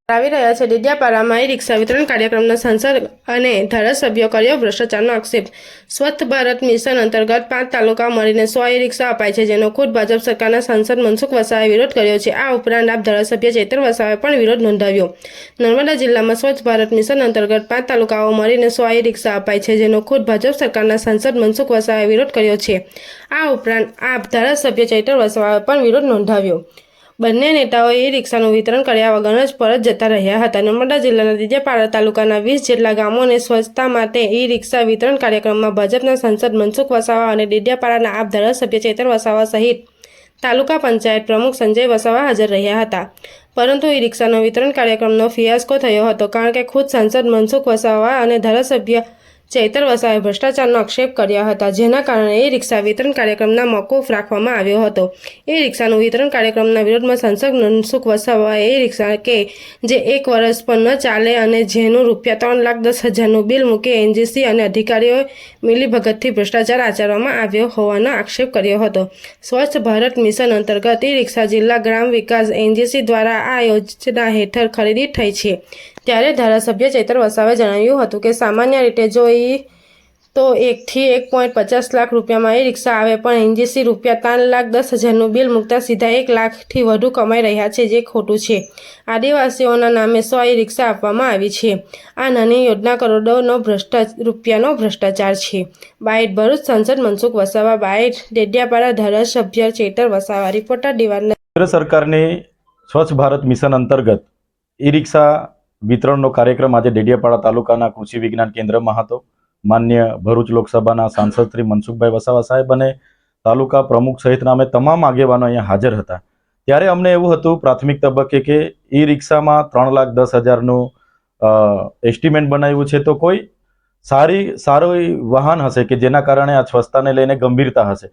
આવી રહ્યા છે। ડેડિયાપાડામાં ઈ રિક્ષા વિતરણ કાર્યક્રમના સાંસદ અને ધારાસભ્યો કર્યો ભ્રષ્ટાચારનો આક્ષેપ। સ્વચ્છ ભારત મિશન અંતર્ગત 5 તાલુકા મળીને 100 ઈ રિક્ષા અપાય છે, જેનો ખુદ ભાજપ સરકારના સાંસદ મનસુખ વસાવાએ વિરોધ કર્યો છે। આ ઉપરાંત આપ ધારાસભ્ય ચૈતર વસાવાએ પણ વિરોધ નોંધાવ્યો। નર્મદા જિલ્લામાં સ્વચ્છ ભારત મિશન અંતર્ગત 5 તાલુકાઓ મળીને 100 ઈ રિક્ષા અપાય છે, જેનો ખુદ ભાજપ સરકારના સાંસદ મનસુખ વસાવાએ વિરોધ કર્યો છે। આ ઉપરાંત આપ ધારાસભ્ય ચૈતર વસાવાએ પણ વિરોધ નોંધાવ્યો। બંને નેતાઓએ ઈ રિક્ષાનું વિતરણ કર્યા વગર જ પરત જતા રહ્યા હતા। નર્મદા જિલ્લાના ડેડિયાપાડા તાલુકાના 20 જેટલા ગામોને સ્વચ્છતા માટે ઈ રિક્ષા વિતરણ કાર્યક્રમમાં ભાજપના સાંસદ મનસુખ વસાવા અને ડેડિયાપાડાના આપ ધારાસભ્ય ચૈતર વસાવા સહિત તાલુકા પંચાયત પ્રમુખ સંજય વસાવા હાજર રહ્યા હતા। પરંતુ ઈ રિક્ષાનો વિતરણ કાર્યક્રમનો ફિયાસ્કો થયો હતો, કારણ કે ખુદ સાંસદ મનસુખ વસાવા અને ધારાસભ્ય ચૈતર વસાવાએ ભ્રષ્ટાચારનો આક્ષેપ કર્યા હતા, જેના કારણે ઈ રિક્ષા વિતરણ કાર્યક્રમના મોકૂફ રાખવામાં આવ્યો હતો। ઈ રિક્ષાનું વિતરણ કાર્યક્રમના વિરોધમાં સાંસદ મનસુખ વસાવાએ ઈ રિક્ષા કે જે 1 વર્ષ પણ ન ચાલે અને જેનું ₹3,10,000નું બિલ મૂકી એનજીસી અને અધિકારીઓએ મિલીભગતથી ભ્રષ્ટાચાર આચરવામાં આવ્યો હોવાનો આક્ષેપ કર્યો હતો। સ્વચ્છ ભારત મિશન અંતર્ગત ઈ રિક્ષા જિલ્લા ગ્રામ વિકાસ એનજીસી દ્વારા આ યોજના હેઠળ ખરીદી થઈ છે। ત્યારે ધારાસભ્ય ચૈતર વસાવાએ જણાવ્યું હતું કે સામાન્ય રીતે જો તો 1 થી 1.50 લાખ રૂપિયામાં ઈ રિક્ષા આવે, પણ એનજીસી ₹3,10,000નું બિલ મૂકતા સીધા 1 લાખથી વધુ કમાઈ રહ્યા છે, જે ખોટું છે। આદિવાસીઓના નામે 100 ઈ રિક્ષા આપવામાં આવી છે। આ નાની યોજના કરોડોનો રૂપિયાનો ભ્રષ્ટાચાર છે। બાઇટ ભરૂચ સાંસદ મનસુખ વસાવા, બાઇટ ડેડિયાપાડા ધારાસભ્ય ચૈતર વસાવા। રિપોર્ટર દિવાન। કેન્દ્ર સરકારની સ્વચ્છ ભારત મિશન અંતર્ગત ઈ રિક્ષા વિતરણનો કાર્યક્રમ આજે ડેડિયાપાડા તાલુકાના કૃષિ વિજ્ઞાન કેન્દ્રમાં હતો। માન્ય ભરૂચ લોકસભાના સાંસદ શ્રી મનસુખભાઈ વસાવા સાહેબ અને તાલુકા પ્રમુખ સહિતના અમે તમામ આગેવાનો અહીંયા હાજર હતા। ત્યારે અમને એવું હતું પ્રાથમિક તબક્કે કે ઈ રિક્ષામાં 3,10,000નું એસ્ટિમેટ બનાવ્યું છે, તો કોઈ સારું વાહન હશે કે જેના કારણે આ સ્વચ્છતાને લઈને ગંભીરતા હશે।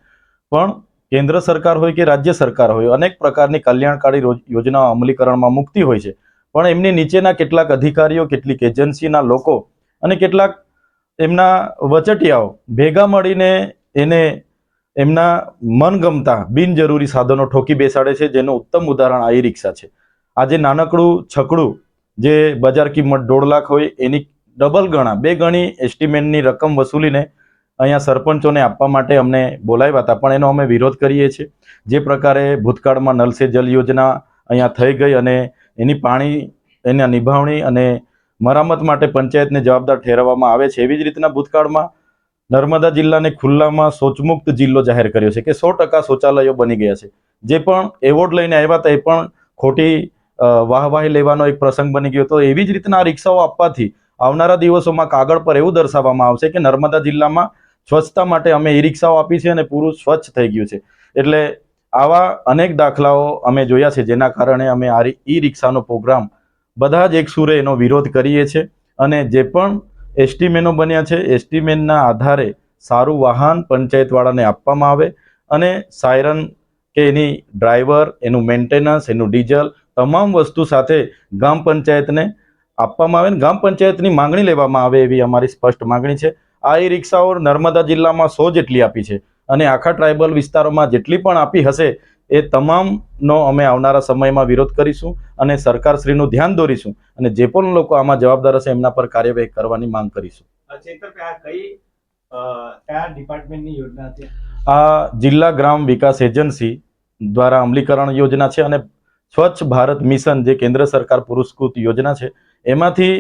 પણ કેન્દ્ર સરકાર હોય કે રાજ્ય સરકાર હોય, અનેક પ્રકારની કલ્યાણકારી યોજનાઓ અમલીકરણમાં મૂકતી હોય છે, પણ એમની નીચેના કેટલાક અધિકારીઓ, કેટલીક એજન્સીના લોકો અને કેટલાક એમના વચટિયાઓ ભેગા મળીને એને એમના મનગમતા બિનજરૂરી સાધનો ઠોકી બેસાડે છે, જેનું ઉત્તમ ઉદાહરણ આ ઈ રિક્ષા છે। આજે નાનકડું છકડું જે બજાર કિંમત 1.5 લાખ હોય એની ડબલ ગણા 2 ગણી એસ્ટિમેટની રકમ વસૂલીને અહીંયા સરપંચોને આપવા માટે અમને બોલાવ્યા હતા, પણ એનો અમે વિરોધ કરીએ છીએ। જે પ્રકારે ભૂતકાળમાં નલ સે જલ યોજના અહીંયા થઈ ગઈ અને એના નિભાવણી અને મરામત માટે પંચાયતને જવાબદાર ઠેરવવામાં આવે છે, એવી જ રીતના ભૂતકાળમાં નર્મદા જિલ્લાને ખુલ્લામાં શૌચમુક્ત જિલ્લો જાહેર કર્યો છે કે 100% શૌચાલયો બની ગયા છે। જે પણ એવોર્ડ લઈને આવ્યા હતા એ પણ ખોટી વાહવાહી લેવાનો એક પ્રસંગ બની ગયો હતો। એવી જ રીતના આ રિક્ષાઓ આપવાથી આવનારા દિવસોમાં કાગળ પર એવું દર્શાવવામાં આવશે કે નર્મદા જિલ્લામાં સ્વચ્છતા માટે અમે ઈ રિક્ષાઓ આપી છે અને પૂરું સ્વચ્છ થઈ ગયું છે। એટલે આવા અનેક દાખલાઓ અમે જોયા છે, જેના કારણે અમે આ ઈ રિક્ષાનો પ્રોગ્રામ બધા જ એક સુરે એનો વિરોધ કરીએ છીએ અને જે પણ એસ્ટિમેનો બન્યા છે, એસ્ટિમેનના આધારે સારું વાહન પંચાયતવાળાને આપવામાં આવે અને સાયરન કે એની ડ્રાઈવર, એનું મેન્ટેનન્સ, એનું ડીઝલ તમામ વસ્તુ સાથે ગ્રામ પંચાયતને આપવામાં આવે અને ગ્રામ પંચાયતની માંગણી લેવામાં આવે, એવી અમારી સ્પષ્ટ માંગણી છે। આ ઈ રિક્ષાઓ નર્મદા જિલ્લામાં 100 જેટલી આપી છે અને આખા ટ્રાઇબલ વિસ્તારોમાં જેટલી પણ આપી હશે એ તમામનો અમે આવનારા સમયમાં વિરોધ કરીશું અને સરકારશ્રીનું ધ્યાન દોરીશું અને જે પણ લોકો આમાં જવાબદાર હશે એમના પર કાર્યવાહી કરવાની માંગ કરીશું। આ જિલ્લા ગ્રામ વિકાસ એજન્સી દ્વારા અમલીકરણ યોજના છે અને સ્વચ્છ ભારત મિશન જે કેન્દ્ર સરકાર પુરસ્કૃત યોજના છે, એમાંથી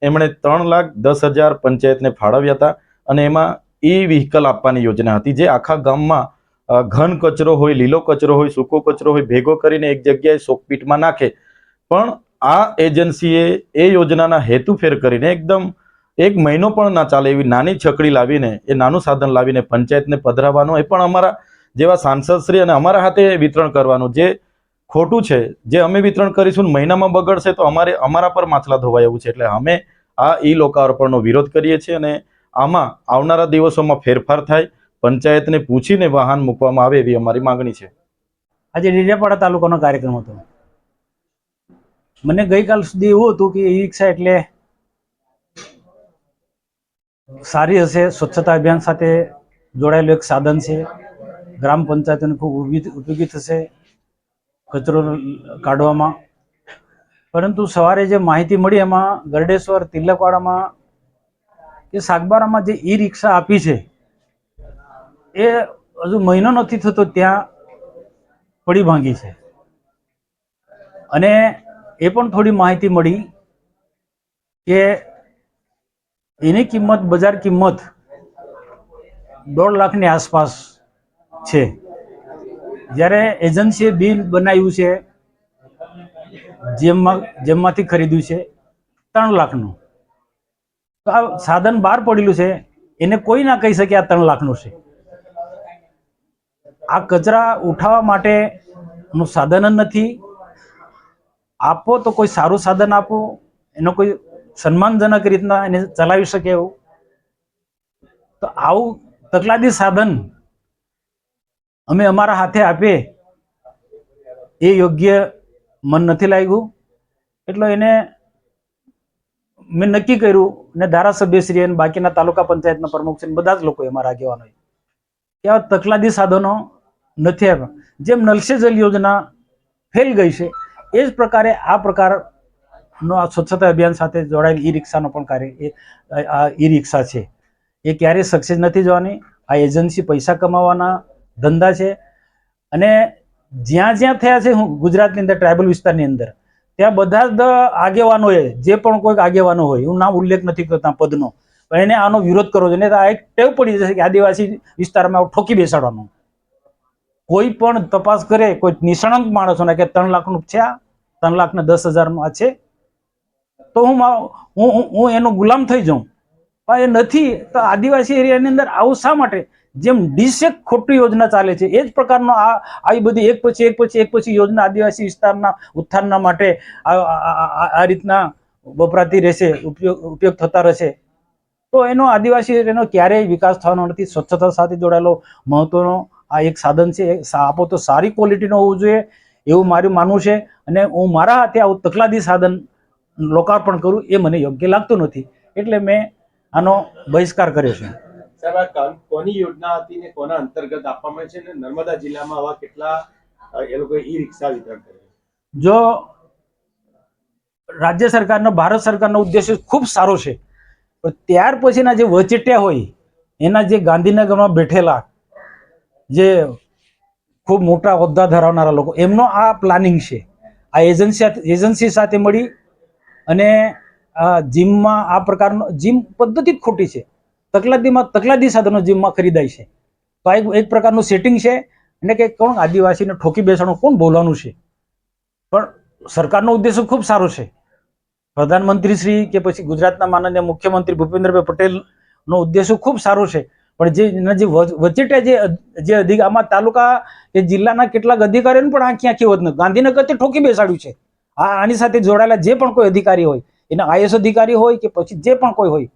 એમણે 3,10,000 પંચાયતને ફાળવ્યા હતા અને એમાં ઈ વ્હીકલ આપવાની યોજના હતી, જે આખા ગામમાં ઘન કચરો હોય, લીલો કચરો હોય, સૂકો કચરો હોય, ભેગો કરીને એક જગ્યાએ શોકપીટમાં નાખે। પણ આ એજન્સીએ એ યોજનાના હેતુ ફેર કરીને એકદમ 1 મહિનો પણ ના ચાલે એવી નાની છકડી લાવીને, એ નાનું સાધન લાવીને પંચાયતને પધરાવવાનું, એ પણ અમારા જેવા સાંસદશ્રી અને અમારા હાથે વિતરણ કરવાનું, જે ખોટું છે। જે અમે વિતરણ કરીશું મહિનામાં બગડશે તો અમારા પર માછલા ધોવાય એવું છે। એટલે અમે આ ઈ લોકાર્પણનો વિરોધ કરીએ છીએ અને આમાં આવનારા દિવસોમાં ફેરફાર થાય, પંચાયતને પૂછીને વાહન મૂકવામાં આવે એવી અમારી માંગણી છે। આજે ડેડિયાપાડા તાલુકાનો કાર્યક્રમ હતો। મને ગઈકાલ સુધી એવું હતું કે ઈ રિક્ષા એટલે સારી હશે, સ્વચ્છતા અભિયાન સાથે જોડાયેલું એક સાધન છે, ગ્રામ પંચાયતોને ખૂબ ઉપયોગી થશે કચરો કાઢવામાં। પરંતુ સવારે જે માહિતી મળી એમાં ગરડેશ્વર તિલકવાડામાં કે સાગબારામાં જે ઈ રિક્ષા આપી છે એ હજુ મહિનો નથી થતો ત્યાં પડી ભાંગી છે. અને એ પણ થોડી માહિતી મળી કે એની કિંમત બજાર કિંમત 1.5 લાખની આસપાસ છે, જ્યારે એજન્સીએ બિલ બનાવ્યું છે જેમમાંથી ખરીદ્યું છે 3 લાખનું. તો આ સાધન બહાર પડેલું છે, એને કોઈ ના કહી શકે આ 3 લાખનું છે. આ કચરા ઉઠાવવા માટેનું સાધન જ નથી. આપો તો કોઈ સારું સાધન આપો, એનો કોઈ સન્માનજનક રીતના એને ચલાવી શકે એવું. તો આવું તકલાદી સાધન અમે અમારા હાથે આપીએ એ યોગ્ય મન નથી લાગ્યું. એટલે એને મેં નક્કી કર્યું ને ધારાસભ્યશ્રી અને બાકીના તાલુકા પંચાયતના પ્રમુખ છે બધા જ લોકોએ અમારા આગેવાનોએ કે આવા તકલાદી સાધનો નથી આવ્યા. જેમ નલ સે જલ યોજના ફેલ ગઈ છે એ જ પ્રકારે આ પ્રકારનો આ સ્વચ્છતા અભિયાન સાથે જોડાયેલ ઈ રિક્ષાનો પણ કાર્ય આ ઈ રિક્ષા છે એ ક્યારેય સક્સેસ નથી જવાની. આ એજન્સી પૈસા કમાવાના ધંધા છે. અને જ્યાં જ્યાં થયા છે ગુજરાતની અંદર ટ્રાઇબલ વિસ્તારની અંદર ત્યાં બધા જ આગેવાનોએ જે પણ કોઈક આગેવાનો હોય, હું નામ ઉલ્લેખ નથી કરતા પદનો, પણ એને આનો વિરોધ કરવો જોઈએ. આ એક ટેવ પડી જશે કે આદિવાસી વિસ્તારમાં ઠોકી બેસાડવાનો. કોઈ પણ તપાસ કરે કોઈ નિષ્ણાંત માણસોને કે 3 લાખનું છે, 3 લાખ ને 10,000 આ છે, તો હું એનો ગુલામ થઈ જાઉં. પણ એ નથી. તો આદિવાસી એરિયાની અંદર આવું શા માટે? જેમ ડીસેક ખોટી યોજના ચાલે છે એ જ પ્રકારનો આવી બધી એક પછી યોજના આદિવાસી વિસ્તારના ઉત્થાનના માટે આ રીતના વપરાતી રહેશે, ઉપયોગ થતા રહેશે, તો એનો આદિવાસી એરિયાનો ક્યારેય વિકાસ થવાનો નથી. સ્વચ્છતા સાથે જોડાયેલો મહત્વનો આ એક સાધન છે. આપો તો સારી ક્વોલિટીનો હોવું જોઈએ એવું મારું માનવું છે. અને હું મારા હાથે આવું તકલાદી સાધન લોકાર્પણ કરું એ મને યોગ્ય લાગતું નથી, એટલે મેં આનો બહિષ્કાર કર્યો છે. સાહેબ, આ કોની યોજના હતી ને કોના અંતર્ગત આપવામાં છે ને નર્મદા જિલ્લામાં આવા કેટલા એ લોકોએ ઈ રિક્ષા વિતરણ કર્યું? જો રાજ્ય સરકારનો, ભારત સરકારનો ઉદ્દેશ્ય ખૂબ સારો છે, પણ ત્યાર પછીના જે વચેટિયા હોય એના જે ગાંધીનગરમાં બેઠેલા જે ખૂબ મોટા હોદ્દા ધરાવનારા લોકો એમનો આ પ્લાનિંગ છે. આ એજન્સી સાથે મળી અને જીમમાં આ પ્રકારનો જીમ પદ્ધતિ જ ખોટી છે. તકલાદી સાધનો જીમમાં ખરીદાય છે. તો આ એક પ્રકારનું સેટિંગ છે. અને કે કોણ આદિવાસીને ઠોકી બેસાડવાનું કોણ બોલવાનું છે? પણ સરકારનો ઉદ્દેશ્ય ખૂબ સારો છે. પ્રધાનમંત્રી શ્રી કે પછી ગુજરાતના માનનીય મુખ્યમંત્રી ભૂપેન્દ્રભાઈ પટેલનો ઉદ્દેશ્ય ખૂબ સારો છે. પણ જે વચેટિયા જે આમાં તાલુકા કે જિલ્લાના કેટલાક અધિકારીઓને પણ આખી હોત નથી. ગાંધીનગરથી ઠોકી બેસાડ્યું છે. આની સાથે જોડાયેલા જે પણ કોઈ અધિકારી હોય, એના IAS અધિકારી હોય કે પછી જે પણ કોઈ હોય,